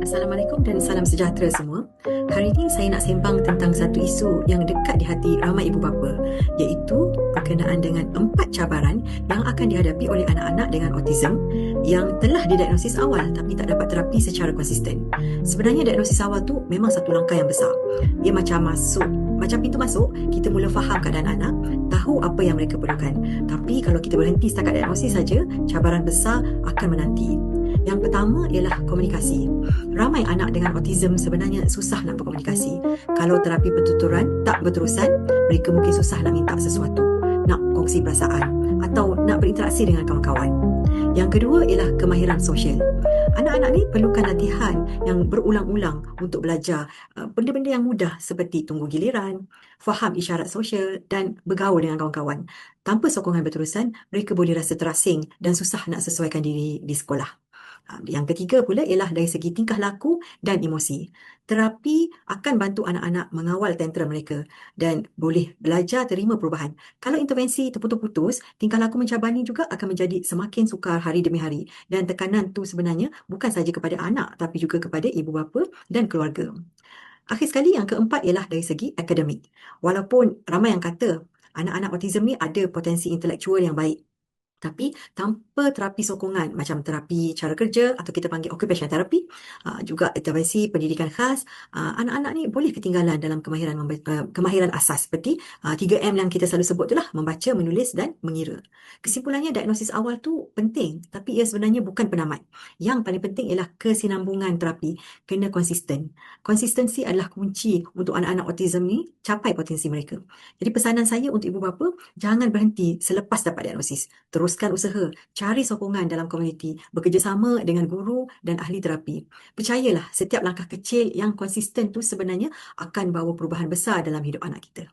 Assalamualaikum dan salam sejahtera semua. Hari ini saya nak sembang tentang satu isu yang dekat di hati ramai ibu bapa, iaitu berkenaan dengan 4 cabaran yang akan dihadapi oleh anak-anak dengan autism yang telah didiagnosis awal tapi tak dapat terapi secara konsisten. Sebenarnya diagnosis awal tu memang satu langkah yang besar. Ia macam pintu masuk, kita mula faham keadaan anak, tahu apa yang mereka perlukan. Tapi kalau kita berhenti setakat diagnosis saja, cabaran besar akan menanti. Yang pertama ialah komunikasi. Ramai anak dengan autism sebenarnya susah nak berkomunikasi. Kalau terapi pentuturan tak berterusan, mereka mungkin susah nak minta sesuatu, nak kongsi perasaan atau nak berinteraksi dengan kawan-kawan. Yang kedua ialah kemahiran sosial. Anak-anak ni perlukan latihan yang berulang-ulang untuk belajar benda-benda yang mudah seperti tunggu giliran, faham isyarat sosial dan bergaul dengan kawan-kawan. Tanpa sokongan berterusan, mereka boleh rasa terasing dan susah nak sesuaikan diri di sekolah. Yang ketiga pula ialah dari segi tingkah laku dan emosi. Terapi akan bantu anak-anak mengawal tantrum mereka dan boleh belajar terima perubahan. Kalau intervensi terputus-putus, tingkah laku mencabani juga akan menjadi semakin sukar hari demi hari. Dan tekanan tu sebenarnya bukan saja kepada anak tapi juga kepada ibu bapa dan keluarga. Akhir sekali, yang keempat ialah dari segi akademik. Walaupun ramai yang kata anak-anak autism ni ada potensi intelektual yang baik, tapi tanpa terapi sokongan macam terapi cara kerja atau kita panggil occupational therapy, juga intervensi pendidikan khas, anak-anak ni boleh ketinggalan dalam kemahiran asas seperti 3M yang kita selalu sebut itulah, membaca, menulis dan mengira. Kesimpulannya, diagnosis awal tu penting tapi ia sebenarnya bukan penamat. Yang paling penting ialah kesinambungan terapi kena konsisten. Konsistensi adalah kunci untuk anak-anak autism ni capai potensi mereka. Jadi pesanan saya untuk ibu bapa, jangan berhenti selepas dapat diagnosis. Teruskan usaha, cari sokongan dalam komuniti, bekerjasama dengan guru dan ahli terapi. Percayalah, setiap langkah kecil yang konsisten tu sebenarnya akan bawa perubahan besar dalam hidup anak kita.